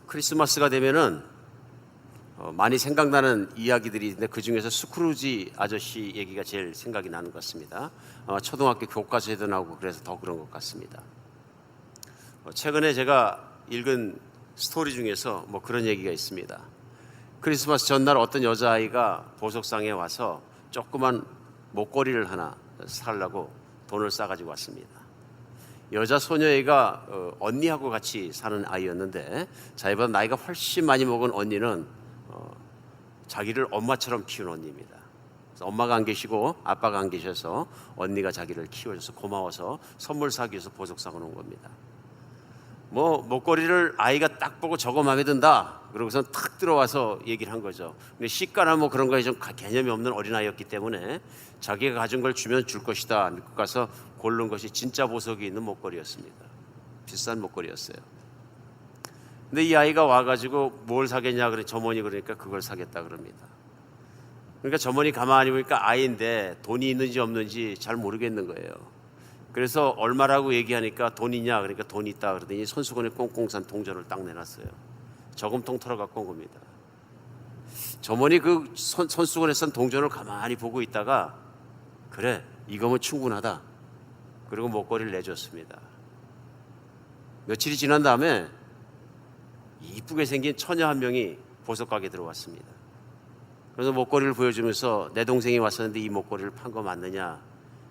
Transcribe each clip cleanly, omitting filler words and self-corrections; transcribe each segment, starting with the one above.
크리스마스가 되면은 많이 생각나는 이야기들이 있는데 그 중에서 스크루지 아저씨 얘기가 제일 생각이 나는 것 같습니다. 초등학교 교과서에도 나오고 그래서 더 그런 것 같습니다. 최근에 제가 읽은 스토리 중에서 그런 얘기가 있습니다. 크리스마스 전날 어떤 여자아이가 보석상에 와서 조그만 목걸이를 하나 사려고 돈을 싸가지고 왔습니다. 여자 소녀애가 언니하고 같이 사는 아이였는데 자기보다 나이가 훨씬 많이 먹은 언니는 자기를 엄마처럼 키운 언니입니다. 그래서 엄마가 안 계시고 아빠가 안 계셔서 언니가 자기를 키워줘서 고마워서 선물 사기 위해서 보석상을 온 겁니다. 목걸이를 아이가 딱 보고 저거 마음에 든다 그러고선 탁 들어와서 얘기를 한 거죠. 근데 시가나 그런 거에 좀 개념이 없는 어린아이였기 때문에 자기가 가진 걸 주면 줄 것이다 믿고 가서 고른 것이 진짜 보석이 있는 목걸이였습니다. 비싼 목걸이였어요. 근데 이 아이가 와가지고 뭘 사겠냐 그래 점원이 그러니까 그걸 사겠다 그럽니다. 그러니까 점원이 가만히 보니까 아이인데 돈이 있는지 없는지 잘 모르겠는 거예요. 그래서 얼마라고 얘기하니까 돈 있냐 그러니까 돈 있다 그러더니 손수건에 꽁꽁 싼 동전을 딱 내놨어요. 저금통 털어갖고 온 겁니다. 점원이 그 손수건에 싼 동전을 가만히 보고 있다가 그래 이거면 충분하다 그리고 목걸이를 내줬습니다. 며칠이 지난 다음에 이쁘게 생긴 처녀 한 명이 보석가게 들어왔습니다. 그래서 목걸이를 보여주면서 내 동생이 왔었는데 이 목걸이를 판 거 맞느냐?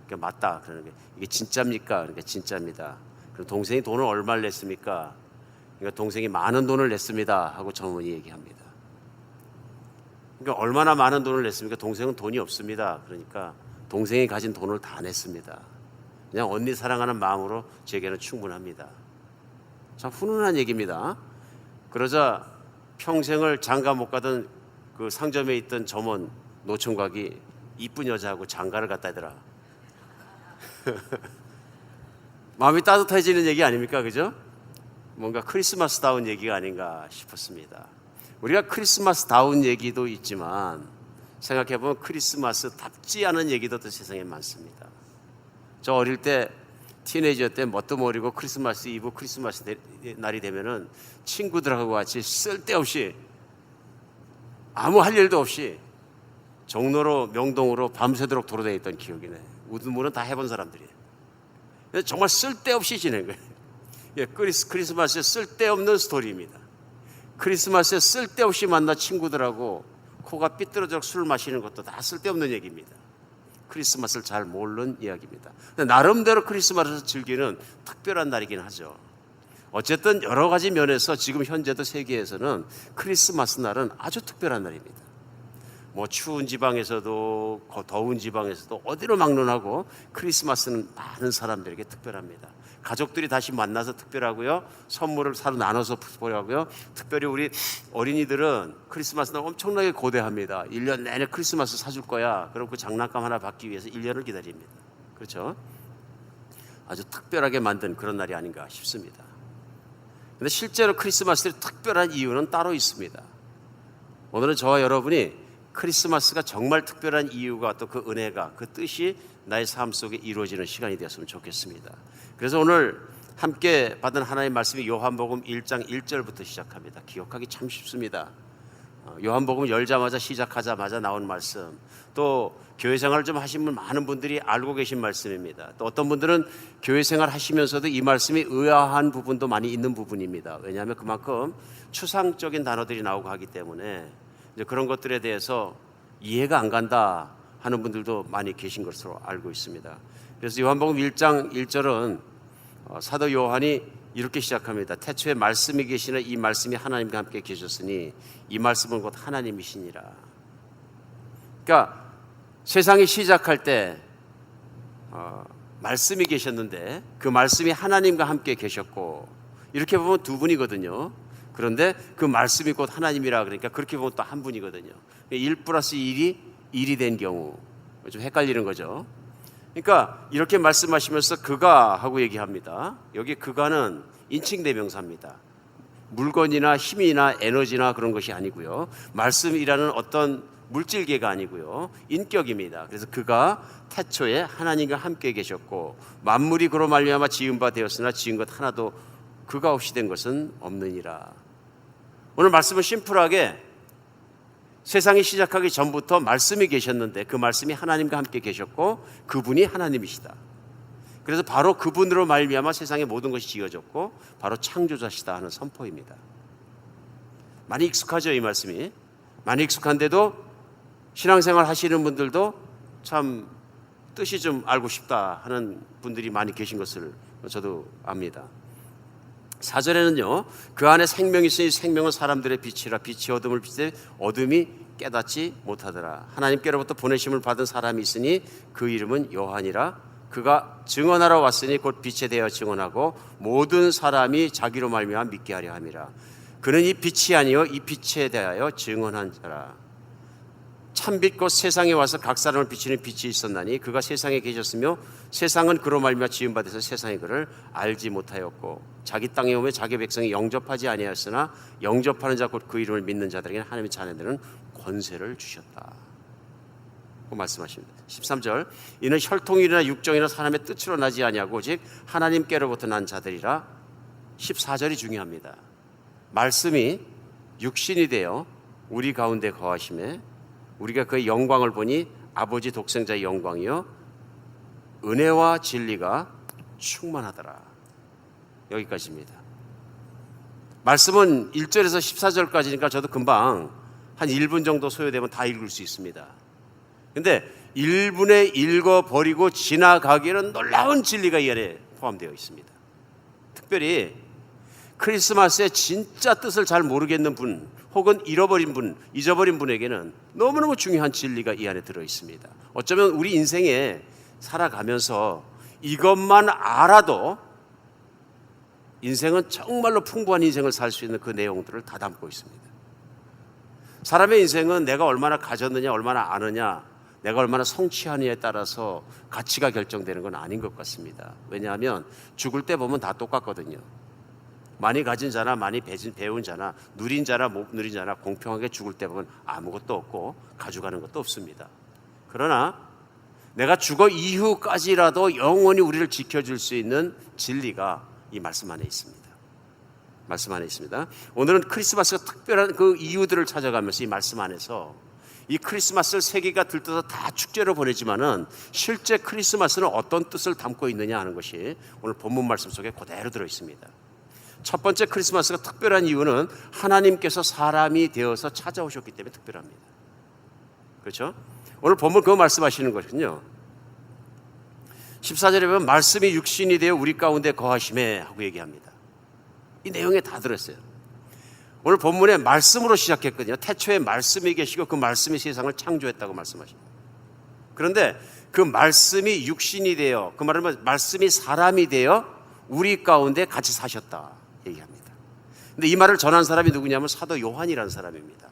그러니까 맞다. 그러는 게 이게 진짜입니까? 그러니까 진짜입니다. 그럼 동생이 돈을 얼마를 냈습니까? 그러니까 동생이 많은 돈을 냈습니다. 하고 점원이 얘기합니다. 그러니까 얼마나 많은 돈을 냈습니까? 동생은 돈이 없습니다. 그러니까 동생이 가진 돈을 다 냈습니다. 그냥 언니 사랑하는 마음으로 제게는 충분합니다. 참 훈훈한 얘기입니다. 그러자 평생을 장가 못 가던 그 상점에 있던 점원 노총각이 이쁜 여자하고 장가를 갔다 하더라. 마음이 따뜻해지는 얘기 아닙니까? 그죠? 뭔가 크리스마스다운 얘기가 아닌가 싶었습니다. 우리가 크리스마스다운 얘기도 있지만 생각해보면 크리스마스답지 않은 얘기도 또 세상에 많습니다. 저 어릴 때 티네이저 때 뭣도 모르고 크리스마스 이브 크리스마스 날이 되면은 친구들하고 같이 쓸데없이 아무 할 일도 없이 종로로 명동으로 밤새도록 돌아다녔던 기억이네. 우두물은 다 해본 사람들이에요. 정말 쓸데없이 지낸 거예요. 예, 크리스마스에 쓸데없는 스토리입니다. 크리스마스에 쓸데없이 만나 친구들하고 코가 삐뚤어져 술 마시는 것도 다 쓸데없는 얘기입니다. 크리스마스를 잘 모르는 이야기입니다. 나름대로 크리스마스를 즐기는 특별한 날이긴 하죠. 어쨌든 여러 가지 면에서 지금 현재도 세계에서는 크리스마스 날은 아주 특별한 날입니다. 추운 지방에서도 더운 지방에서도 어디로 막론하고 크리스마스는 많은 사람들에게 특별합니다. 가족들이 다시 만나서 특별하고요. 선물을 서로 나눠서 특별하고요. 특별히 우리 어린이들은 크리스마스 날 엄청나게 고대합니다. 1년 내내 크리스마스 사줄 거야. 그럼 그 장난감 하나 받기 위해서 1년을 기다립니다. 그렇죠? 아주 특별하게 만든 그런 날이 아닌가 싶습니다. 그런데 실제로 크리스마스의 특별한 이유는 따로 있습니다. 오늘은 저와 여러분이 크리스마스가 정말 특별한 이유가 또 그 은혜가 그 뜻이 나의 삶 속에 이루어지는 시간이 되었으면 좋겠습니다. 그래서 오늘 함께 받은 하나님의 말씀이 요한복음 1장 1절부터 시작합니다. 기억하기 참 쉽습니다. 요한복음 열자마자 시작하자마자 나온 말씀, 또 교회 생활을 좀 하신 분 많은 분들이 알고 계신 말씀입니다. 또 어떤 분들은 교회 생활 하시면서도 이 말씀이 의아한 부분도 많이 있는 부분입니다. 왜냐하면 그만큼 추상적인 단어들이 나오고 하기 때문에 이제 그런 것들에 대해서 이해가 안 간다 하는 분들도 많이 계신 것으로 알고 있습니다. 그래서 요한복음 1장 1절은 사도 요한이 이렇게 시작합니다. 태초에 말씀이 계시나 이 말씀이 하나님과 함께 계셨으니 이 말씀은 곧 하나님이시니라. 그러니까 세상이 시작할 때 말씀이 계셨는데 그 말씀이 하나님과 함께 계셨고 이렇게 보면 두 분이거든요. 그런데 그 말씀이 곧 하나님이라 그러니까 그렇게 보면 또 한 분이거든요. 1 플러스 1이 1이 된 경우 좀 헷갈리는 거죠. 그러니까 이렇게 말씀하시면서 그가 하고 얘기합니다. 여기 그가는 인칭대명사입니다. 물건이나 힘이나 에너지나 그런 것이 아니고요. 말씀이라는 어떤 물질계가 아니고요, 인격입니다. 그래서 그가 태초에 하나님과 함께 계셨고 만물이 그로 말미암아 지은 바 되었으나 지은 것 하나도 그가 없이 된 것은 없느니라. 오늘 말씀은 심플하게 세상이 시작하기 전부터 말씀이 계셨는데 그 말씀이 하나님과 함께 계셨고 그분이 하나님이시다. 그래서 바로 그분으로 말미암아 세상의 모든 것이 지어졌고 바로 창조자시다 하는 선포입니다. 많이 익숙하죠, 이 말씀이. 많이 익숙한데도 신앙생활 하시는 분들도 참 뜻이 좀 알고 싶다 하는 분들이 많이 계신 것을 저도 압니다. 4절에는요, 그 안에 생명이 있으니 생명은 사람들의 빛이라 빛이 어둠을 비추되 어둠이 깨닫지 못하더라. 하나님께로부터 보내심을 받은 사람이 있으니 그 이름은 요한이라. 그가 증언하러 왔으니 곧 빛에 대하여 증언하고 모든 사람이 자기로 말미암아 믿게 하려 함이라. 그는 이 빛이 아니요 이 빛에 대하여 증언한 자라. 참빛 곧 세상에 와서 각 사람을 비추는 빛이 있었나니 그가 세상에 계셨으며 세상은 그로 말미암아 지은 바 되서 세상이 그를 알지 못하였고 자기 땅에 오며 자기 백성이 영접하지 아니하였으나 영접하는 자 곧 그 이름을 믿는 자들에게 하나님의 자녀들은 권세를 주셨다. 그 말씀하십니다. 13절 이는 혈통이나 육정이나 사람의 뜻으로 나지 아니하고 오직 하나님께로부터 난 자들이라. 14절이 중요합니다. 말씀이 육신이 되어 우리 가운데 거하심에 우리가 그의 영광을 보니 아버지 독생자의 영광이요 은혜와 진리가 충만하더라. 여기까지입니다. 말씀은 1절에서 14절까지니까 저도 금방 한 1분 정도 소요되면 다 읽을 수 있습니다. 근데 1분에 읽어버리고 지나가기에는 놀라운 진리가 이 안에 포함되어 있습니다. 특별히 크리스마스의 진짜 뜻을 잘 모르겠는 분 혹은 잊어버린 분에게는 너무너무 중요한 진리가 이 안에 들어 있습니다. 어쩌면 우리 인생에 살아가면서 이것만 알아도 인생은 정말로 풍부한 인생을 살 수 있는 그 내용들을 다 담고 있습니다. 사람의 인생은 내가 얼마나 가졌느냐, 얼마나 아느냐, 내가 얼마나 성취하느냐에 따라서 가치가 결정되는 건 아닌 것 같습니다. 왜냐하면 죽을 때 보면 다 똑같거든요. 많이 가진 자나 많이 배운 자나 누린 자나 못 누린 자나 공평하게 죽을 때 보면 아무것도 없고 가져가는 것도 없습니다. 그러나 내가 죽어 이후까지라도 영원히 우리를 지켜줄 수 있는 진리가 이 말씀 안에 있습니다. 말씀 안에 있습니다. 오늘은 크리스마스가 특별한 그 이유들을 찾아가면서 이 말씀 안에서 이 크리스마스를 세계가 들떠서 다 축제로 보내지만은 실제 크리스마스는 어떤 뜻을 담고 있느냐 하는 것이 오늘 본문 말씀 속에 그대로 들어 있습니다. 첫 번째 크리스마스가 특별한 이유는 하나님께서 사람이 되어서 찾아오셨기 때문에 특별합니다. 그렇죠? 오늘 본문 그거 말씀하시는 것은요, 14절에 보면 말씀이 육신이 되어 우리 가운데 거하심에 하고 얘기합니다. 이 내용에 다 들었어요. 오늘 본문에 말씀으로 시작했거든요. 태초에 말씀이 계시고 그 말씀이 세상을 창조했다고 말씀하십니다. 그런데 그 말씀이 육신이 되어, 그 말은 말씀이 사람이 되어 우리 가운데 같이 사셨다 얘기합니다. 근데 이 말을 전한 사람이 누구냐면 사도 요한이라는 사람입니다.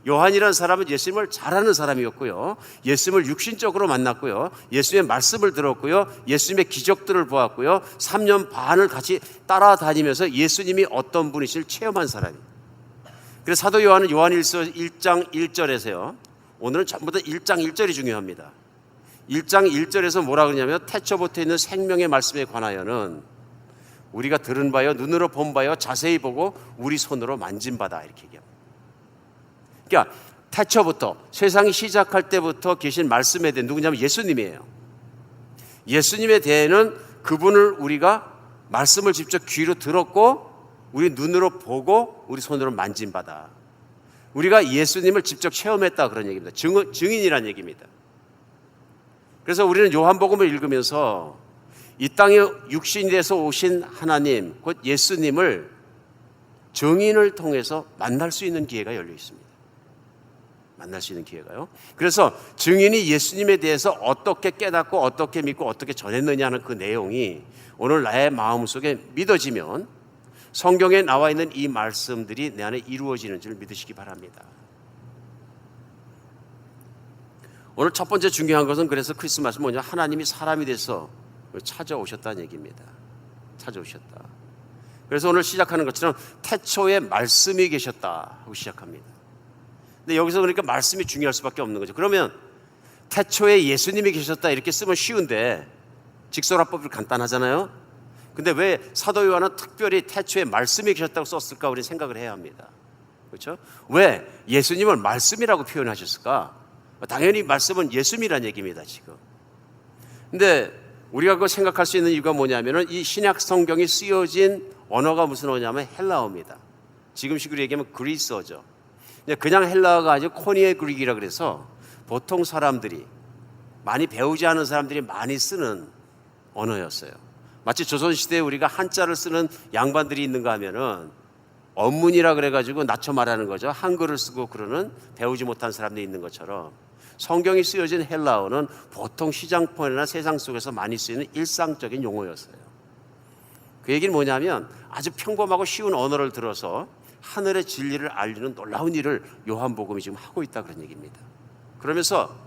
요한이라는 사람은 예수님을 잘 아는 사람이었고요, 예수님을 육신적으로 만났고요, 예수님의 말씀을 들었고요, 예수님의 기적들을 보았고요, 3년 반을 같이 따라다니면서 예수님이 어떤 분이실 체험한 사람이에요. 그래서 사도 요한은 요한일서 1장 1절에서요, 오늘은 전부 다 1장 1절이 중요합니다. 1장 1절에서 뭐라 그러냐면 태초부터 있는 생명의 말씀에 관하여는 우리가 들은 바요, 눈으로 본 바요, 자세히 보고 우리 손으로 만진 바다 이렇게 얘기합니다. 그러니까 태초부터 세상이 시작할 때부터 계신 말씀에 대해 누구냐면 예수님이에요. 예수님에 대해는 그분을 우리가 말씀을 직접 귀로 들었고 우리 눈으로 보고 우리 손으로 만진 바다. 우리가 예수님을 직접 체험했다 그런 얘기입니다. 증인이라는 얘기입니다. 그래서 우리는 요한복음을 읽으면서 이 땅에 육신이 돼서 오신 하나님 곧 예수님을 증인을 통해서 만날 수 있는 기회가 열려 있습니다. 만날 수 있는 기회가요. 그래서 증인이 예수님에 대해서 어떻게 깨닫고 어떻게 믿고 어떻게 전했느냐 하는 그 내용이 오늘 나의 마음속에 믿어지면 성경에 나와 있는 이 말씀들이 내 안에 이루어지는 줄 믿으시기 바랍니다. 오늘 첫 번째 중요한 것은 그래서 크리스마스 뭐냐, 하나님이 사람이 돼서 찾아오셨다는 얘기입니다. 찾아오셨다. 그래서 오늘 시작하는 것처럼 태초에 말씀이 계셨다 하고 시작합니다. 근데 여기서 그러니까 말씀이 중요할 수밖에 없는 거죠. 그러면 태초에 예수님이 계셨다 이렇게 쓰면 쉬운데 직설화법이 간단하잖아요. 근데 왜 사도 요한은 특별히 태초에 말씀이 계셨다고 썼을까 우리 생각을 해야 합니다. 그렇죠? 왜 예수님을 말씀이라고 표현하셨을까? 당연히 말씀은 예수님이란 얘기입니다, 지금. 근데 우리가 그거 생각할 수 있는 이유가 뭐냐면은 이 신약 성경이 쓰여진 언어가 무슨 언어냐면 헬라어입니다. 지금식으로 얘기하면 그리스어죠. 그냥 헬라어가 아니고 코니에 그릭이라 그래서 보통 사람들이 많이 배우지 않은 사람들이 많이 쓰는 언어였어요. 마치 조선시대에 우리가 한자를 쓰는 양반들이 있는가 하면은 언문이라 그래가지고 낮춰 말하는 거죠. 한글을 쓰고 그러는 배우지 못한 사람들이 있는 것처럼 성경이 쓰여진 헬라어는 보통 시장폰이나 세상 속에서 많이 쓰이는 일상적인 용어였어요. 그 얘기는 뭐냐면 아주 평범하고 쉬운 언어를 들어서 하늘의 진리를 알리는 놀라운 일을 요한복음이 지금 하고 있다 그런 얘기입니다. 그러면서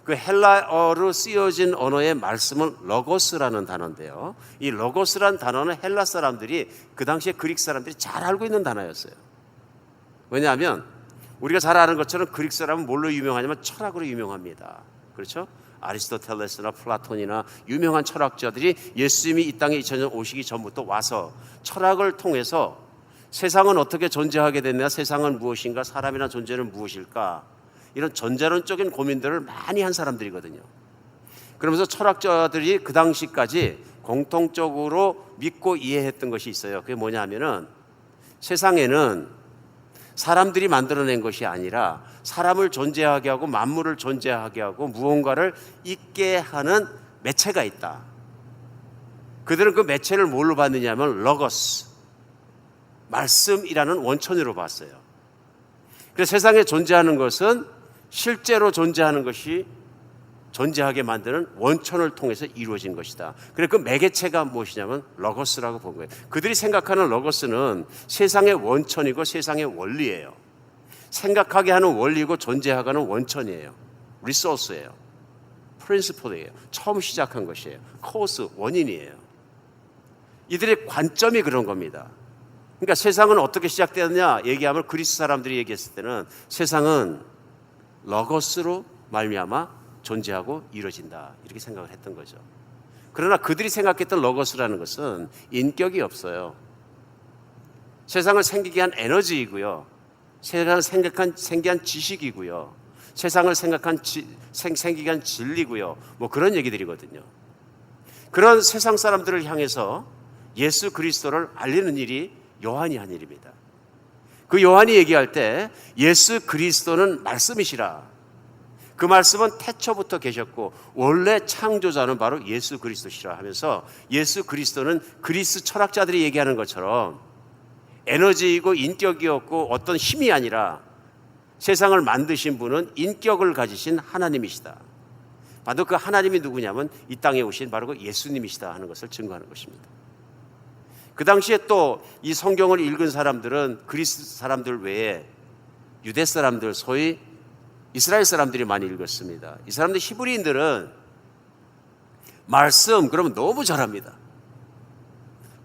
그 헬라어로 쓰여진 언어의 말씀은 로고스라는 단어인데요. 이 로고스라는 단어는 헬라 사람들이 그 당시에 그릭 사람들이 잘 알고 있는 단어였어요. 왜냐하면 우리가 잘 아는 것처럼 그릭 사람은 뭘로 유명하냐면 철학으로 유명합니다. 그렇죠? 아리스토텔레스나 플라톤이나 유명한 철학자들이 예수님이 이 땅에 2000년 오시기 전부터 와서 철학을 통해서 세상은 어떻게 존재하게 됐냐, 세상은 무엇인가, 사람이나 존재는 무엇일까, 이런 전자론적인 고민들을 많이 한 사람들이거든요. 그러면서 철학자들이 그 당시까지 공통적으로 믿고 이해했던 것이 있어요. 그게 뭐냐 하면은 세상에는 사람들이 만들어낸 것이 아니라 사람을 존재하게 하고 만물을 존재하게 하고 무언가를 있게 하는 매체가 있다. 그들은 그 매체를 뭘로 봤느냐면 로고스, 말씀이라는 원천으로 봤어요. 그래서 세상에 존재하는 것은 실제로 존재하는 것이 존재하게 만드는 원천을 통해서 이루어진 것이다. 그래서 그 매개체가 무엇이냐면 로고스라고 본 거예요. 그들이 생각하는 로고스는 세상의 원천이고 세상의 원리예요. 생각하게 하는 원리고 존재하게 하는 원천이에요. 리소스예요. 프린시플이에요. 처음 시작한 것이에요. 코스, 원인이에요. 이들의 관점이 그런 겁니다. 그러니까 세상은 어떻게 시작되었냐 얘기하면 그리스 사람들이 얘기했을 때는 세상은 로고스로 말미암아 존재하고 이루어진다 이렇게 생각을 했던 거죠. 그러나 그들이 생각했던 로고스라는 것은 인격이 없어요. 세상을 생기게 한 에너지이고요. 세상을 생기게 한 지식이고요. 세상을 생기게 한 진리고요. 뭐 그런 얘기들이거든요. 그런 세상 사람들을 향해서 예수 그리스도를 알리는 일이 요한이 한 일입니다. 그 요한이 얘기할 때 예수 그리스도는 말씀이시라. 그 말씀은 태초부터 계셨고 원래 창조자는 바로 예수 그리스도시라 하면서 예수 그리스도는 그리스 철학자들이 얘기하는 것처럼 에너지이고 인격이었고 어떤 힘이 아니라 세상을 만드신 분은 인격을 가지신 하나님이시다. 바로 그 하나님이 누구냐면 이 땅에 오신 바로 그 예수님이시다 하는 것을 증거하는 것입니다. 그 당시에 또 이 성경을 읽은 사람들은 그리스 사람들 외에 유대 사람들, 소위 이스라엘 사람들이 많이 읽었습니다. 이 사람들 히브리인들은 말씀 그러면 너무 잘합니다.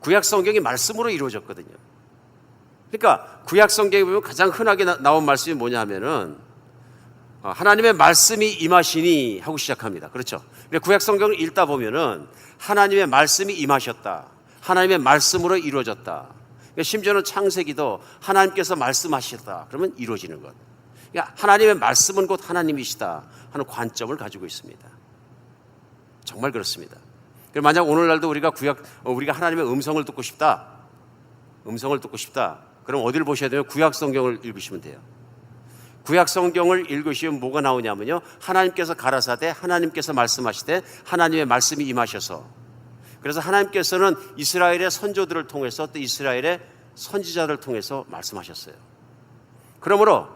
구약 성경이 말씀으로 이루어졌거든요. 그러니까 구약 성경에 보면 가장 흔하게 나온 말씀이 뭐냐 하면은 하나님의 말씀이 임하시니 하고 시작합니다. 그렇죠? 구약 성경을 읽다 보면은 하나님의 말씀이 임하셨다. 하나님의 말씀으로 이루어졌다. 심지어는 창세기도 하나님께서 말씀하셨다. 그러면 이루어지는 것. 그러니까 하나님의 말씀은 곧 하나님이시다 하는 관점을 가지고 있습니다. 정말 그렇습니다. 만약 오늘날도 우리가 하나님의 음성을 듣고 싶다. 그럼 어디를 보셔야 되면 구약 성경을 읽으시면 돼요. 구약 성경을 읽으시면 뭐가 나오냐면요. 하나님께서 가라사대 하나님께서 말씀하시되 하나님의 말씀이 임하셔서 그래서 하나님께서는 이스라엘의 선조들을 통해서 또 이스라엘의 선지자를 통해서 말씀하셨어요. 그러므로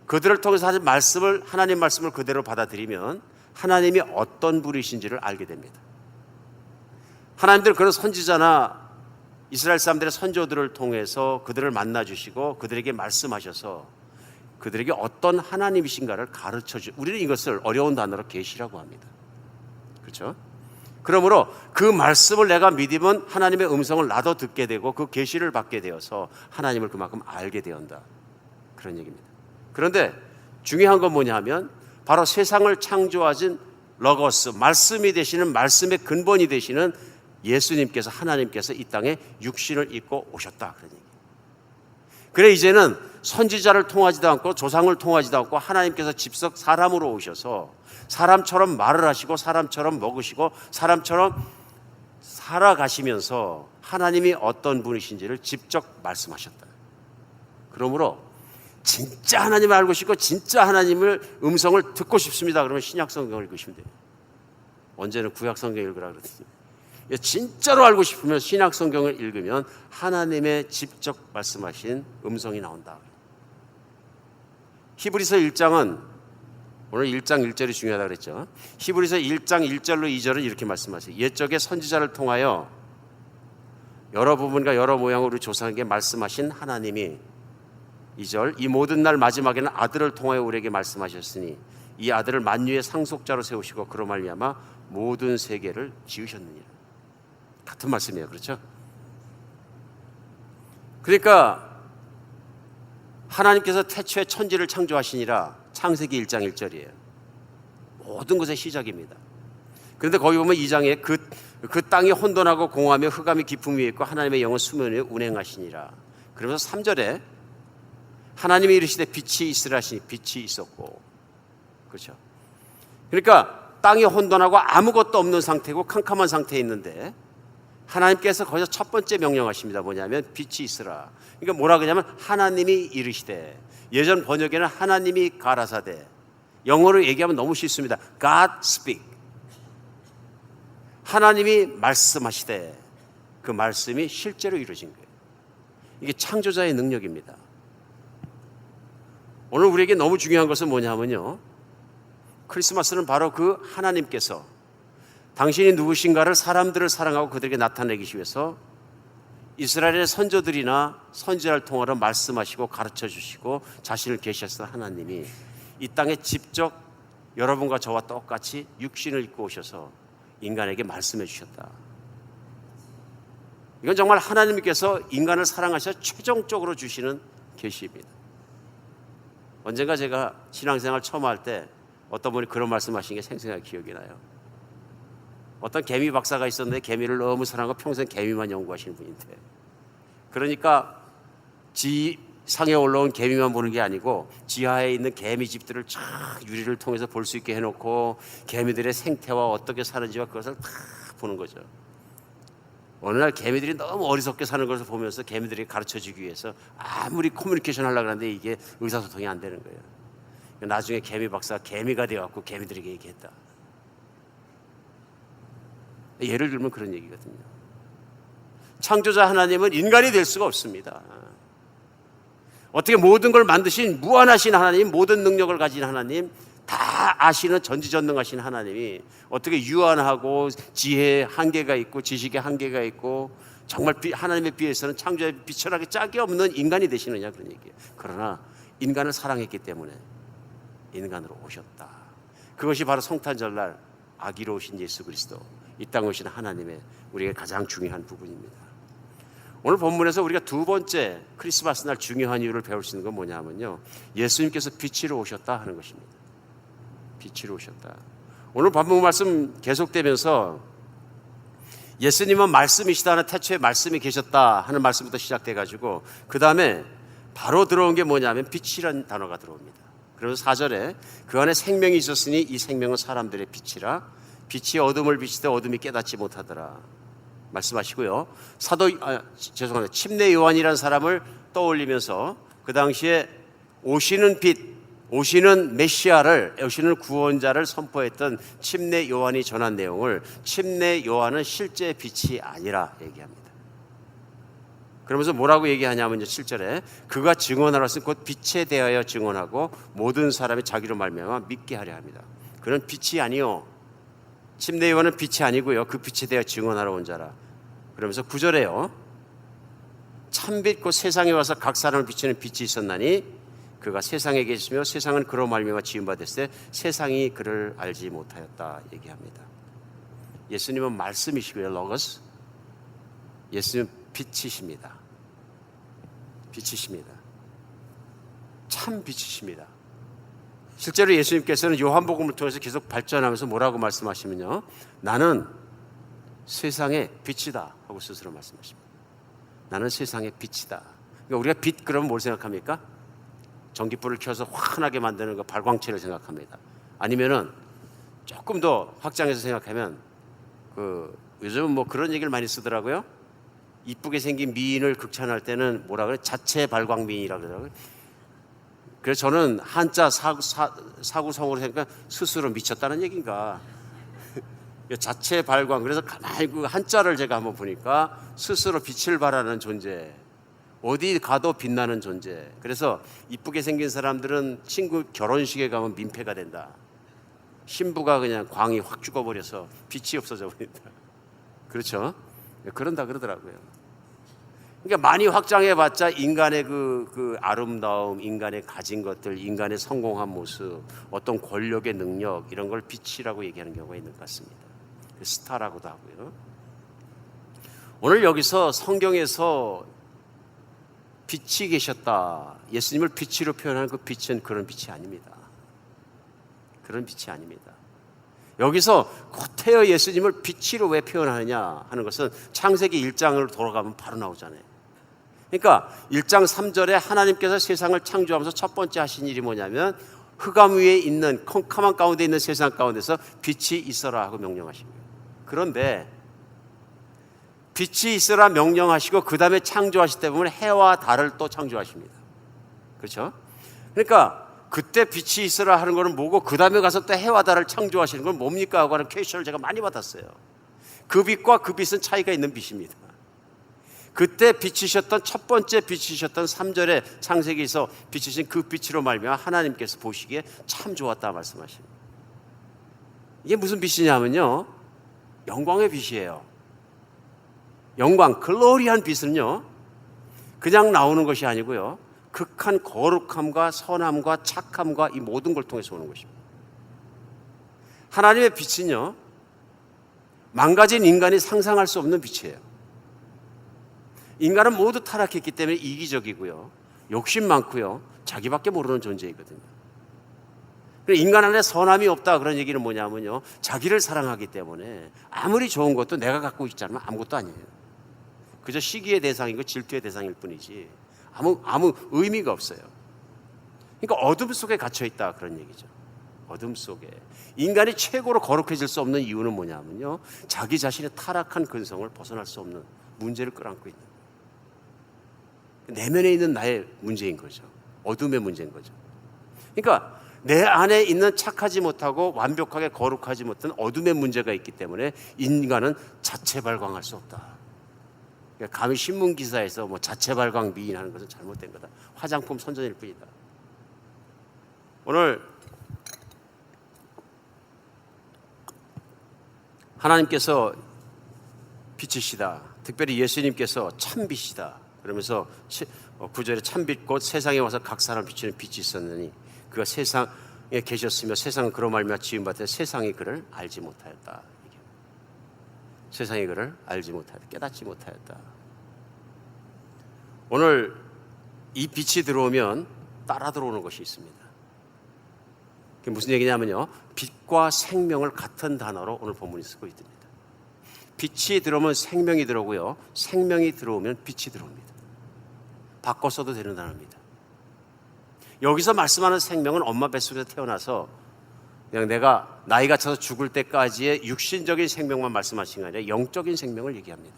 그들을 통해서 하신 말씀을 하나님 말씀을 그대로 받아들이면 하나님이 어떤 분이신지를 알게 됩니다. 하나님들 그런 선지자나 이스라엘 사람들의 선조들을 통해서 그들을 만나주시고 그들에게 말씀하셔서 그들에게 어떤 하나님이신가를 가르쳐주. 우리는 이것을 어려운 단어로 계시라고 합니다. 그렇죠? 그러므로 그 말씀을 내가 믿으면 하나님의 음성을 나도 듣게 되고 그 계시를 받게 되어서 하나님을 그만큼 알게 되었다. 그런 얘기입니다. 그런데 중요한 건 뭐냐 하면 바로 세상을 창조하신 로고스, 말씀이 되시는, 말씀의 근본이 되시는 예수님께서, 하나님께서 이 땅에 육신을 입고 오셨다, 그런 얘기. 그래 이제는 선지자를 통하지도 않고 조상을 통하지도 않고 하나님께서 직접 사람으로 오셔서 사람처럼 말을 하시고 사람처럼 먹으시고 사람처럼 살아가시면서 하나님이 어떤 분이신지를 직접 말씀하셨다. 그러므로 진짜 하나님을 알고 싶고 진짜 하나님을 음성을 듣고 싶습니다. 그러면 신약 성경을 읽으시면 돼요. 언제는 구약 성경 읽으라 그러거든요. 진짜로 알고 싶으면 신약 성경을 읽으면 하나님의 직접 말씀하신 음성이 나온다. 히브리서 1장은 오늘 1장 1절이 중요하다고 그랬죠. 히브리서 1장 1절로 2절은 이렇게 말씀하세요. 옛적에 선지자를 통하여 여러 부분과 여러 모양으로 우리 조상에게 말씀하신 하나님이 2절 이 모든 날 마지막에는 아들을 통하여 우리에게 말씀하셨으니 이 아들을 만유의 상속자로 세우시고 그로 말미암아 모든 세계를 지으셨느니라. 같은 말씀이에요. 그렇죠? 그러니까 하나님께서 태초에 천지를 창조하시니라. 창세기 1장 1절이에요. 모든 것의 시작입니다. 그런데 거기 보면 2장에 그 땅이 혼돈하고 공허하며 흑암이 깊음 위에 있고 하나님의 영은 수면 위에 운행하시니라. 그러면서 3절에 하나님이 이르시되 빛이 있으라 하시니 빛이 있었고. 그렇죠? 그러니까 땅이 혼돈하고 아무것도 없는 상태고 캄캄한 상태에 있는데 하나님께서 거기서 첫 번째 명령하십니다. 뭐냐면 빛이 있으라. 그러니까 뭐라 그러냐면 하나님이 이르시되. 예전 번역에는 하나님이 가라사대. 영어로 얘기하면 너무 쉽습니다. God speak. 하나님이 말씀하시되 그 말씀이 실제로 이루어진 거예요. 이게 창조자의 능력입니다. 오늘 우리에게 너무 중요한 것은 뭐냐면요, 크리스마스는 바로 그 하나님께서 당신이 누구신가를 사람들을 사랑하고 그들에게 나타내기 위해서 이스라엘의 선조들이나 선지자를 통하여 말씀하시고 가르쳐 주시고 자신을 계시했던 하나님이 이 땅에 직접 여러분과 저와 똑같이 육신을 입고 오셔서 인간에게 말씀해 주셨다. 이건 정말 하나님께서 인간을 사랑하셔 최종적으로 주시는 계시입니다. 언젠가 제가 신앙생활 처음 할 때 어떤 분이 그런 말씀하신 게 생생하게 기억이 나요. 어떤 개미 박사가 있었는데 개미를 너무 사랑하고 평생 개미만 연구하시는 분인데, 그러니까 지상에 올라온 개미만 보는 게 아니고 지하에 있는 개미집들을 쫙 유리를 통해서 볼 수 있게 해놓고 개미들의 생태와 어떻게 사는지와 그것을 다 보는 거죠. 어느 날 개미들이 너무 어리석게 사는 것을 보면서 개미들에게 가르쳐주기 위해서 아무리 커뮤니케이션 하려고 하는데 이게 의사소통이 안 되는 거예요. 나중에 개미 박사가 개미가 되어갖고 개미들에게 얘기했다. 예를 들면 그런 얘기거든요. 창조자 하나님은 인간이 될 수가 없습니다. 어떻게 모든 걸 만드신 무한하신 하나님, 모든 능력을 가진 하나님, 다 아시는 전지전능하신 하나님이 어떻게 유한하고 지혜의 한계가 있고 지식의 한계가 있고 정말 하나님에 비해서는 창조의 비천하게 짝이 없는 인간이 되시느냐, 그런 얘기예요. 그러나 인간을 사랑했기 때문에 인간으로 오셨다. 그것이 바로 성탄절날 아기로 오신 예수 그리스도, 이 땅에 오신 하나님의 우리에게 가장 중요한 부분입니다. 오늘 본문에서 우리가 두 번째 크리스마스 날 중요한 이유를 배울 수 있는 건 뭐냐면요, 예수님께서 빛으로 오셨다 하는 것입니다. 빛으로 오셨다. 오늘 본문 말씀 계속되면서 예수님은 말씀이시다는 태초에 말씀이 계셨다 하는 말씀부터 시작돼가지고 그 다음에 바로 들어온 게 뭐냐면 빛이라는 단어가 들어옵니다. 그래서 4절에 그 안에 생명이 있었으니 이 생명은 사람들의 빛이라 빛이 어둠을 비치되 어둠이 깨닫지 못하더라 말씀하시고요. 침례 요한이라는 사람을 떠올리면서 그 당시에 오시는 빛, 오시는 메시아를, 오시는 구원자를 선포했던 침례 요한이 전한 내용을 침례 요한은 실제 빛이 아니라 얘기합니다. 그러면서 뭐라고 얘기하냐면요, 7절에 그가 증언하러 왔으니 곧 빛에 대하여 증언하고 모든 사람이 자기로 말미암아 믿게 하려 합니다. 그는 빛이 아니요, 침례 요한은 빛이 아니고요, 그 빛에 대하여 증언하러 온 자라. 그러면서 9절에요, 참빛 곧 세상에 와서 각 사람을 비추는 빛이 있었나니 그가 세상에 계시며 세상은 그로 말미암아 지음 받았을 때 세상이 그를 알지 못하였다 얘기합니다. 예수님은 말씀이시고요, 로고스. 예수님은 빛이십니다. 빛이십니다. 참 빛이십니다. 실제로 예수님께서는 요한복음을 통해서 계속 발전하면서 뭐라고 말씀하시면요, 나는 세상의 빛이다 하고 스스로 말씀하십니다. 나는 세상의 빛이다. 그러니까 우리가 빛 그러면 뭘 생각합니까? 전기불을 켜서 환하게 만드는 그 발광체를 생각합니다. 아니면은 조금 더 확장해서 생각하면 요즘은 뭐 그런 얘기를 많이 쓰더라고요. 이쁘게 생긴 미인을 극찬할 때는 뭐라 그래? 자체 발광 미인이라고 그러더라고요. 그래서 저는 한자 사구성으로 생각하면 스스로 미쳤다는 얘기인가. 자체 발광. 그래서 가만히 그 한자를 제가 한번 보니까 스스로 빛을 발하는 존재, 어디 가도 빛나는 존재. 그래서 이쁘게 생긴 사람들은 친구 결혼식에 가면 민폐가 된다. 신부가 그냥 광이 확 죽어버려서 빛이 없어져 버린다. 그렇죠? 그런다 그러더라고요. 그러니까 많이 확장해봤자 인간의 그 아름다움, 인간의 가진 것들, 인간의 성공한 모습, 어떤 권력의 능력, 이런 걸 빛이라고 얘기하는 경우가 있는 것 같습니다. 스타라고도 하고요. 오늘 여기서 성경에서 빛이 계셨다, 예수님을 빛으로 표현하는 그 빛은 그런 빛이 아닙니다. 그런 빛이 아닙니다. 여기서 구태여 예수님을 빛으로 왜 표현하느냐 하는 것은 창세기 1장으로 돌아가면 바로 나오잖아요. 그러니까 1장 3절에 하나님께서 세상을 창조하면서 첫 번째 하신 일이 뭐냐면 흑암 위에 있는 컴컴한 가운데 있는 세상 가운데서 빛이 있어라 하고 명령하십니다. 그런데 빛이 있어라 명령하시고 그 다음에 창조하실 때 보면 해와 달을 또 창조하십니다. 그렇죠? 그러니까 그때 빛이 있어라 하는 거는 뭐고 그 다음에 가서 또 해와 달을 창조하시는 건 뭡니까 하고 하는 퀘스천을 제가 많이 받았어요. 그 빛과 그 빛은 차이가 있는 빛입니다. 그때 비치셨던 첫 번째 비치셨던 3절에 창세기에서 비치신 그 빛으로 말미암아 하나님께서 보시기에 참 좋았다 말씀하십니다. 이게 무슨 빛이냐면요, 영광의 빛이에요. 영광, 글로리한 빛은요 그냥 나오는 것이 아니고요, 극한 거룩함과 선함과 착함과 이 모든 걸 통해서 오는 것입니다. 하나님의 빛은요 망가진 인간이 상상할 수 없는 빛이에요. 인간은 모두 타락했기 때문에 이기적이고요, 욕심 많고요, 자기밖에 모르는 존재이거든요. 인간 안에 선함이 없다 그런 얘기는 뭐냐면요, 자기를 사랑하기 때문에 아무리 좋은 것도 내가 갖고 있지 않으면 아무것도 아니에요. 그저 시기의 대상이고 질투의 대상일 뿐이지 아무 의미가 없어요. 그러니까 어둠 속에 갇혀 있다 그런 얘기죠. 어둠 속에 인간이 최고로 거룩해질 수 없는 이유는 뭐냐면요, 자기 자신의 타락한 근성을 벗어날 수 없는 문제를 끌어안고 있는, 내면에 있는 나의 문제인 거죠. 어둠의 문제인 거죠. 그러니까 내 안에 있는 착하지 못하고 완벽하게 거룩하지 못한 어둠의 문제가 있기 때문에 인간은 자체 발광할 수 없다. 그러니까 감히 신문 기사에서 뭐 자체 발광 미인하는 것은 잘못된 거다, 화장품 선전일 뿐이다. 오늘 하나님께서 빛이시다, 특별히 예수님께서 참빛이다 그러면서 9절에 참빛 곧 세상에 와서 각 사람 비추는 빛이 있었느니 그가 세상에 계셨으며 세상은 그로 말미암아 지음받아 세상이 그를 알지 못하였다. 세상이 그를 알지 못하였다, 깨닫지 못하였다. 오늘 이 빛이 들어오면 따라 들어오는 것이 있습니다. 그게 무슨 얘기냐면요, 빛과 생명을 같은 단어로 오늘 본문이 쓰고 있습니다. 빛이 들어오면 생명이 들어오고요, 생명이 들어오면 빛이 들어옵니다. 바꿔 써도 되는 단어입니다. 여기서 말씀하는 생명은 엄마 뱃속에서 태어나서 그냥 내가 나이가 차서 죽을 때까지의 육신적인 생명만 말씀하신 게 아니라 영적인 생명을 얘기합니다.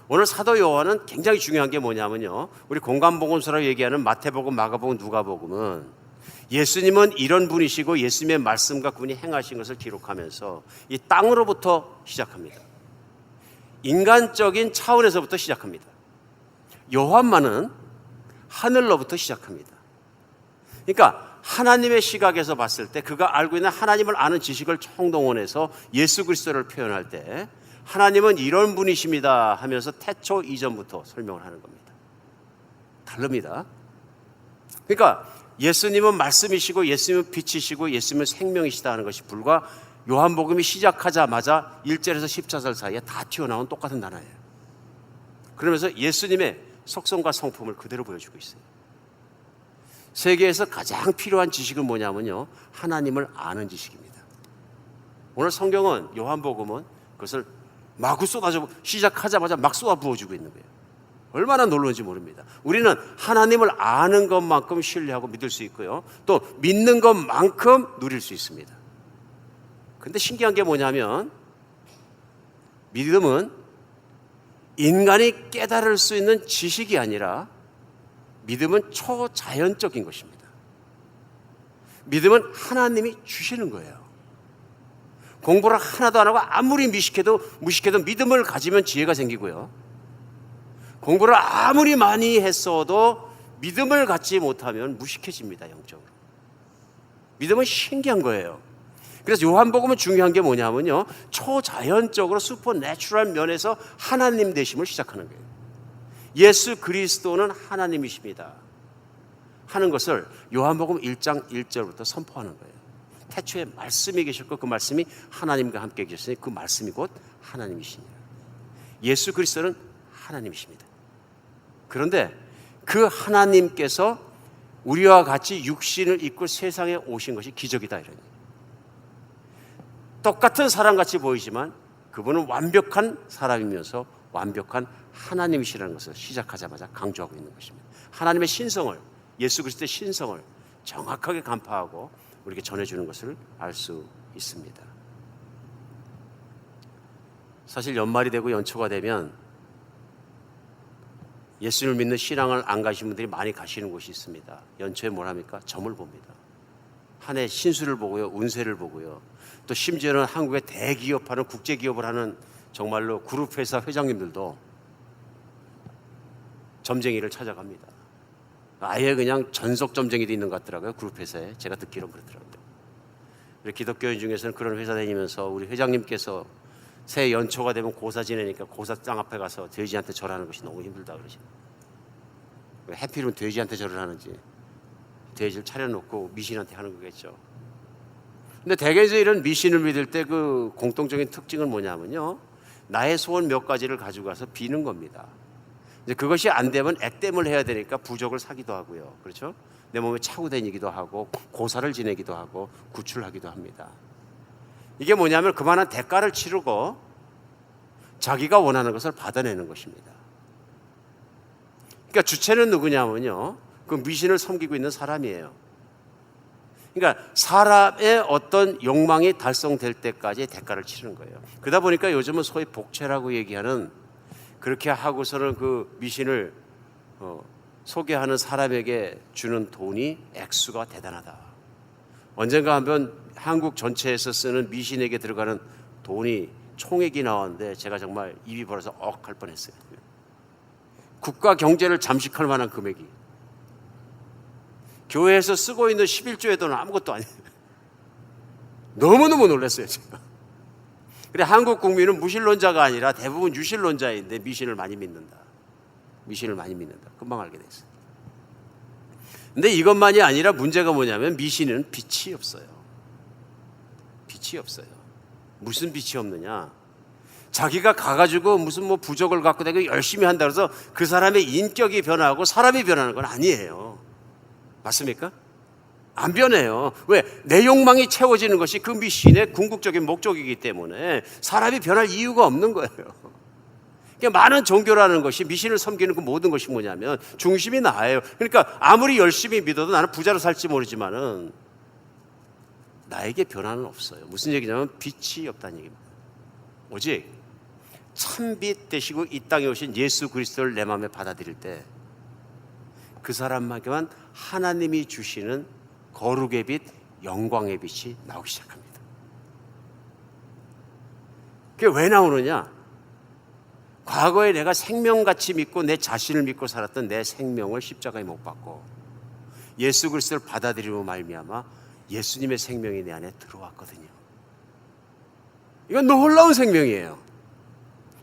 오늘 사도 요한은 굉장히 중요한 게 뭐냐면요, 우리 공간복음서라고 얘기하는 마태복음, 마가복음, 누가복음은 예수님은 이런 분이시고 예수님의 말씀과 그분이 행하신 것을 기록하면서 이 땅으로부터 시작합니다. 인간적인 차원에서부터 시작합니다. 요한만은 하늘로부터 시작합니다. 그러니까 하나님의 시각에서 봤을 때 그가 알고 있는 하나님을 아는 지식을 총동원해서 예수 그리스도를 표현할 때 하나님은 이런 분이십니다 하면서 태초 이전부터 설명을 하는 겁니다. 다릅니다. 그러니까 예수님은 말씀이시고 예수님은 빛이시고 예수님은 생명이시다 하는 것이 불과 요한복음이 시작하자마자 1절에서 14절 사이에 다 튀어나온 똑같은 단어예요. 그러면서 예수님의 속성과 성품을 그대로 보여주고 있어요. 세계에서 가장 필요한 지식은 뭐냐면요, 하나님을 아는 지식입니다. 오늘 성경은, 요한복음은 그것을 마구 쏟아져, 시작하자마자 막 쏟아 부어주고 있는 거예요. 얼마나 놀라운지 모릅니다. 우리는 하나님을 아는 것만큼 신뢰하고 믿을 수 있고요, 또 믿는 것만큼 누릴 수 있습니다. 근데 신기한 게 뭐냐면, 믿음은 인간이 깨달을 수 있는 지식이 아니라 믿음은 초자연적인 것입니다. 믿음은 하나님이 주시는 거예요. 공부를 하나도 안 하고 아무리 무식해도 믿음을 가지면 지혜가 생기고요, 공부를 아무리 많이 했어도 믿음을 갖지 못하면 무식해집니다, 영적으로. 믿음은 신기한 거예요. 그래서 요한복음은 중요한 게 뭐냐면요, 초자연적으로 슈퍼내추럴 면에서 하나님 되심을 시작하는 거예요. 예수 그리스도는 하나님이십니다 하는 것을 요한복음 1장 1절부터 선포하는 거예요. 태초에 말씀이 계셨고 그 말씀이 하나님과 함께 계셨으니 그 말씀이 곧 하나님이시니라. 예수 그리스도는 하나님이십니다. 그런데 그 하나님께서 우리와 같이 육신을 입고 세상에 오신 것이 기적이다, 이런 얘기예요. 똑같은 사람같이 보이지만 그분은 완벽한 사람이면서 완벽한 하나님이시라는 것을 시작하자마자 강조하고 있는 것입니다. 하나님의 신성을, 예수 그리스도의 신성을 정확하게 간파하고 우리에게 전해주는 것을 알 수 있습니다. 사실 연말이 되고 연초가 되면 예수님을 믿는 신앙을 안 가신 분들이 많이 가시는 곳이 있습니다. 연초에 뭘 합니까? 점을 봅니다. 한 해 신수를 보고요, 운세를 보고요, 또 심지어는 한국의 대기업하는, 국제기업을 하는 정말로 그룹회사 회장님들도 점쟁이를 찾아갑니다. 아예 그냥 전속 점쟁이도 있는 것 같더라고요, 그룹회사에. 제가 듣기로는 그렇더라고요. 우리 기독교인 중에서는 그런 회사 다니면서 우리 회장님께서 새해 연초가 되면 고사 지내니까 고사장 앞에 가서 돼지한테 절하는 것이 너무 힘들다 그러시고, 왜 해필이면 돼지한테 절을 하는지, 돼지를 차려놓고 미신한테 하는 거겠죠. 근데 대개서 이런 미신을 믿을 때 그 공통적인 특징은 뭐냐면요, 나의 소원 몇 가지를 가지고 가서 비는 겁니다. 이제 그것이 안 되면 액땜을 해야 되니까 부적을 사기도 하고요, 그렇죠? 내 몸에 차고 다니기도 하고 고사를 지내기도 하고 구출하기도 합니다. 이게 뭐냐면 그만한 대가를 치르고 자기가 원하는 것을 받아내는 것입니다. 그러니까 주체는 누구냐면요, 그 미신을 섬기고 있는 사람이에요. 그러니까 사람의 어떤 욕망이 달성될 때까지 대가를 치르는 거예요. 그러다 보니까 요즘은 소위 복채라고 얘기하는, 그렇게 하고서는 그 미신을 소개하는 사람에게 주는 돈이 액수가 대단하다. 언젠가 한번 한국 전체에서 쓰는 미신에게 들어가는 돈이 총액이 나왔는데 제가 정말 입이 벌어서 할 뻔했어요. 국가 경제를 잠식할 만한 금액이. 교회에서 쓰고 있는 11조의 돈은 아무것도 아니에요. 너무너무 놀랐어요, 제가. 그래, 한국 국민은 무신론자가 아니라 대부분 유신론자인데 미신을 많이 믿는다. 미신을 많이 믿는다. 금방 알게 됐어요. 근데 이것만이 아니라 문제가 뭐냐면 미신은 빛이 없어요. 빛이 없어요. 무슨 빛이 없느냐? 자기가 가가지고 무슨 뭐 부적을 갖고 되게 열심히 한다 그래서 그 사람의 인격이 변하고 사람이 변하는 건 아니에요. 맞습니까? 안 변해요. 왜? 내 욕망이 채워지는 것이 그 미신의 궁극적인 목적이기 때문에 사람이 변할 이유가 없는 거예요. 그러니까 많은 종교라는 것이, 미신을 섬기는 그 모든 것이 뭐냐면 중심이 나예요. 그러니까 아무리 열심히 믿어도 나는 부자로 살지 모르지만은 나에게 변화는 없어요. 무슨 얘기냐면 빛이 없다는 얘기입니다. 오직 참빛 되시고 이 땅에 오신 예수 그리스도를 내 마음에 받아들일 때 그 사람에게만 하나님이 주시는 거룩의 빛, 영광의 빛이 나오기 시작합니다. 그게 왜 나오느냐? 과거에 내가 생명같이 믿고 내 자신을 믿고 살았던 내 생명을 십자가에 못 박고 예수 그리스도를 받아들이고 말미암아 예수님의 생명이 내 안에 들어왔거든요. 이건 놀라운 생명이에요.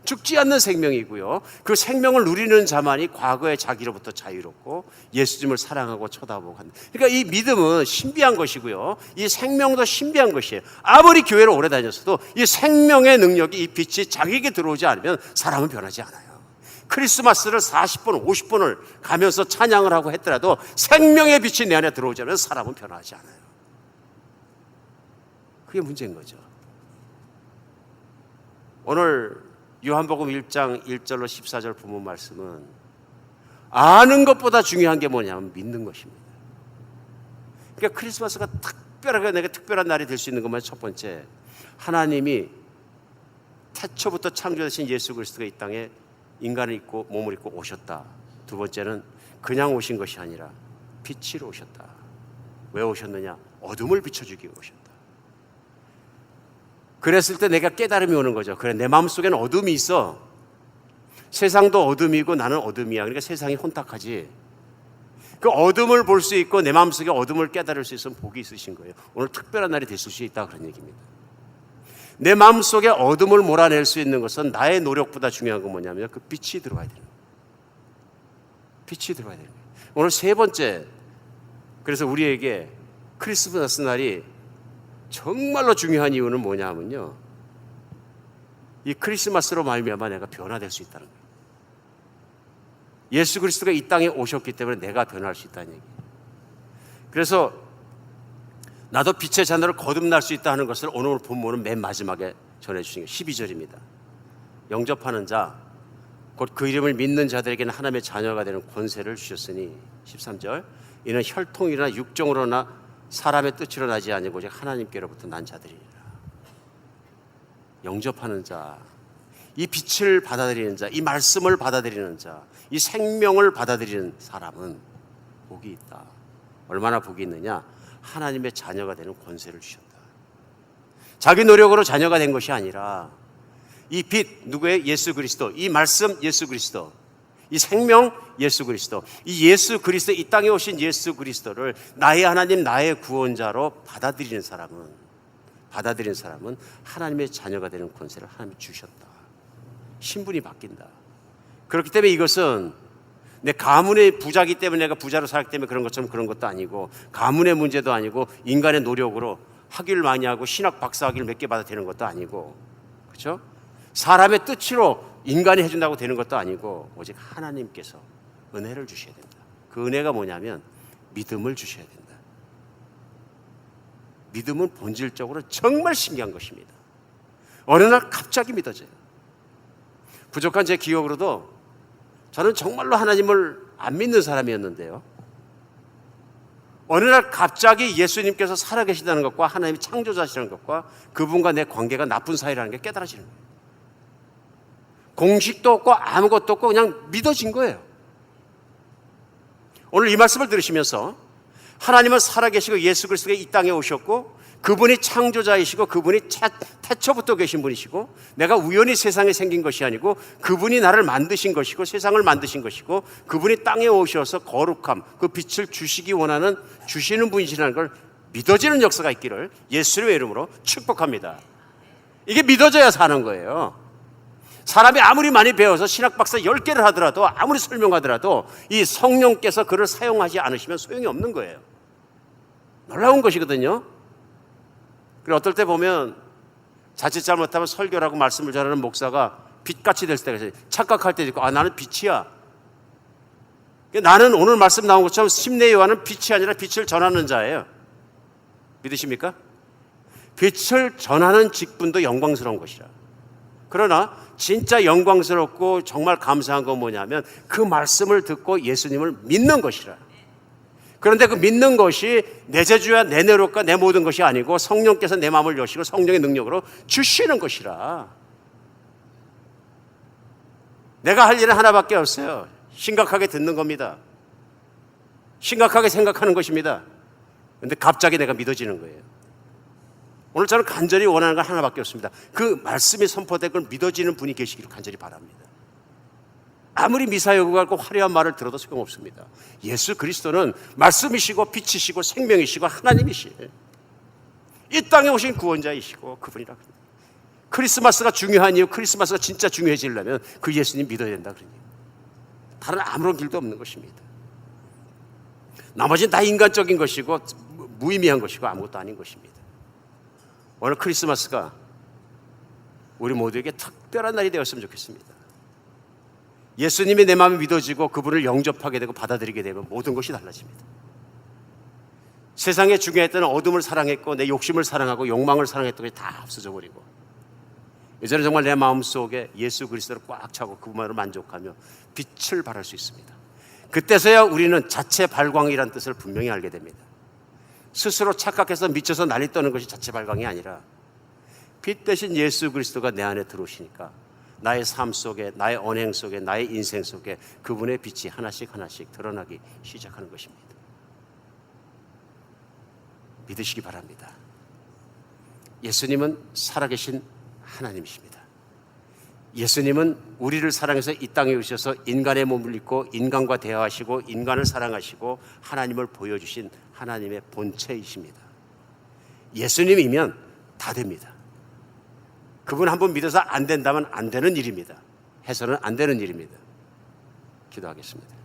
죽지 않는 생명이고요, 그 생명을 누리는 자만이 과거의 자기로부터 자유롭고 예수님을 사랑하고 쳐다보고 한다. 그러니까 이 믿음은 신비한 것이고요, 이 생명도 신비한 것이에요. 아무리 교회를 오래 다녔어도 이 생명의 능력이, 이 빛이 자기에게 들어오지 않으면 사람은 변하지 않아요. 크리스마스를 40분, 50분을 가면서 찬양을 하고 했더라도 생명의 빛이 내 안에 들어오지 않으면 사람은 변하지 않아요. 그게 문제인 거죠. 오늘 요한복음 1장 1절로 14절 본문 말씀은 아는 것보다 중요한 게 뭐냐면 믿는 것입니다. 그러니까 크리스마스가 특별하게 내가 특별한 날이 될 수 있는 것만 첫 번째, 하나님이 태초부터 창조되신 예수 그리스도가 이 땅에 인간을 입고 몸을 입고 오셨다. 두 번째는 그냥 오신 것이 아니라 빛으로 오셨다. 왜 오셨느냐? 어둠을 비춰주기 위해 오셨다. 그랬을 때 내가 깨달음이 오는 거죠. 그래, 내 마음속에는 어둠이 있어. 세상도 어둠이고 나는 어둠이야. 그러니까 세상이 혼탁하지. 그 어둠을 볼 수 있고 내 마음속에 어둠을 깨달을 수 있으면 복이 있으신 거예요. 오늘 특별한 날이 됐을 수 있다, 그런 얘기입니다. 내 마음속에 어둠을 몰아낼 수 있는 것은 나의 노력보다 중요한 건 뭐냐면 그 빛이 들어와야 되는 거예요. 빛이 들어와야 되는 거예요. 오늘 세 번째, 그래서 우리에게 크리스마스 날이 정말로 중요한 이유는 뭐냐면요, 이 크리스마스로 말미암아 내가 변화될 수 있다는 거예요. 예수 그리스도가 이 땅에 오셨기 때문에 내가 변화할 수 있다는 얘기예요. 그래서 나도 빛의 자녀를 거듭날 수 있다 하는 것을 오늘 본문은 맨 마지막에 전해주신 게 12절입니다. 영접하는 자, 곧 그 이름을 믿는 자들에게는 하나님의 자녀가 되는 권세를 주셨으니, 13절, 이는 혈통이나 육정으로나 사람의 뜻으로 나지 아니고 오직 하나님께로부터 난 자들이니라. 영접하는 자, 이 빛을 받아들이는 자, 이 말씀을 받아들이는 자, 이 생명을 받아들이는 사람은 복이 있다. 얼마나 복이 있느냐? 하나님의 자녀가 되는 권세를 주셨다. 자기 노력으로 자녀가 된 것이 아니라 이 빛, 누구의? 예수 그리스도, 이 말씀 예수 그리스도, 이 생명 예수 그리스도, 이 예수 그리스도, 이 땅에 오신 예수 그리스도를 나의 하나님, 나의 구원자로 받아들이는 사람은 하나님의 자녀가 되는 권세를 하나님이 주셨다. 신분이 바뀐다. 그렇기 때문에 이것은 내 가문의 부자기 때문에 내가 부자로 살기 때문에 그런 것처럼 그런 것도 아니고, 가문의 문제도 아니고, 인간의 노력으로 학위를 많이 하고 신학 박사학위를 몇 개 받아 되는 것도 아니고, 그렇죠? 사람의 뜻으로 인간이 해준다고 되는 것도 아니고, 오직 하나님께서 은혜를 주셔야 된다. 그 은혜가 뭐냐면 믿음을 주셔야 된다. 믿음은 본질적으로 정말 신기한 것입니다. 어느 날 갑자기 믿어져요. 부족한 제 기억으로도 저는 정말로 하나님을 안 믿는 사람이었는데요, 어느 날 갑자기 예수님께서 살아계시다는 것과 하나님이 창조자시라는 것과 그분과 내 관계가 나쁜 사이라는 게 깨달아지는 거예요. 공식도 없고 아무것도 없고 그냥 믿어진 거예요. 오늘 이 말씀을 들으시면서 하나님은 살아계시고 예수 그리스도가 이 땅에 오셨고 그분이 창조자이시고 그분이 태초부터 계신 분이시고 내가 우연히 세상에 생긴 것이 아니고 그분이 나를 만드신 것이고 세상을 만드신 것이고 그분이 땅에 오셔서 거룩함, 그 빛을 주시는 분이시라는 걸 믿어지는 역사가 있기를 예수의 이름으로 축복합니다. 이게 믿어져야 사는 거예요. 사람이 아무리 많이 배워서 신학 박사 10개를 하더라도, 아무리 설명하더라도 이 성령께서 그를 사용하지 않으시면 소용이 없는 거예요. 놀라운 것이거든요. 그리고 어떨 때 보면 자칫 잘못하면 설교라고 말씀을 전하는 목사가 빛같이 될 때가 있어요. 착각할 때도 있고, 나는 빛이야. 나는 오늘 말씀 나온 것처럼 심내 요한은 빛이 아니라 빛을 전하는 자예요. 믿으십니까? 빛을 전하는 직분도 영광스러운 것이라. 그러나 진짜 영광스럽고 정말 감사한 건 뭐냐면 그 말씀을 듣고 예수님을 믿는 것이라. 그런데 그 믿는 것이 내 재주야 내 노력과 내 모든 것이 아니고 성령께서 내 마음을 여시고 성령의 능력으로 주시는 것이라. 내가 할 일은 하나밖에 없어요. 심각하게 듣는 겁니다. 심각하게 생각하는 것입니다. 그런데 갑자기 내가 믿어지는 거예요. 오늘 저는 간절히 원하는 건 하나밖에 없습니다. 그 말씀이 선포된 걸 믿어지는 분이 계시기를 간절히 바랍니다. 아무리 미사여구가 같고 화려한 말을 들어도 소용없습니다. 예수 그리스도는 말씀이시고 빛이시고 생명이시고 하나님이시에요. 이 땅에 오신 구원자이시고 그분이라. 크리스마스가 중요한 이유, 크리스마스가 진짜 중요해지려면 그 예수님 믿어야 된다. 그러니 다른 아무런 길도 없는 것입니다. 나머지는 다 인간적인 것이고 무의미한 것이고 아무것도 아닌 것입니다. 오늘 크리스마스가 우리 모두에게 특별한 날이 되었으면 좋겠습니다. 예수님이 내 마음에 믿어지고 그분을 영접하게 되고 받아들이게 되면 모든 것이 달라집니다. 세상에 중요했던 어둠을 사랑했고 내 욕심을 사랑하고 욕망을 사랑했던 것이 다 없어져 버리고 이제는 정말 내 마음속에 예수 그리스도를 꽉 차고 그분만으로 만족하며 빛을 발할 수 있습니다. 그때서야 우리는 자체 발광이라는 뜻을 분명히 알게 됩니다. 스스로 착각해서 미쳐서 난리 떠는 것이 자체 발광이 아니라 빛 대신 예수 그리스도가 내 안에 들어오시니까 나의 삶 속에, 나의 언행 속에, 나의 인생 속에 그분의 빛이 하나씩 하나씩 드러나기 시작하는 것입니다. 믿으시기 바랍니다. 예수님은 살아계신 하나님이십니다. 예수님은 우리를 사랑해서 이 땅에 오셔서 인간의 몸을 입고 인간과 대화하시고 인간을 사랑하시고 하나님을 보여주신 하나님의 본체이십니다. 예수님이면 다 됩니다. 그분 한번 믿어서 안 된다면 안 되는 일입니다. 해서는 안 되는 일입니다. 기도하겠습니다.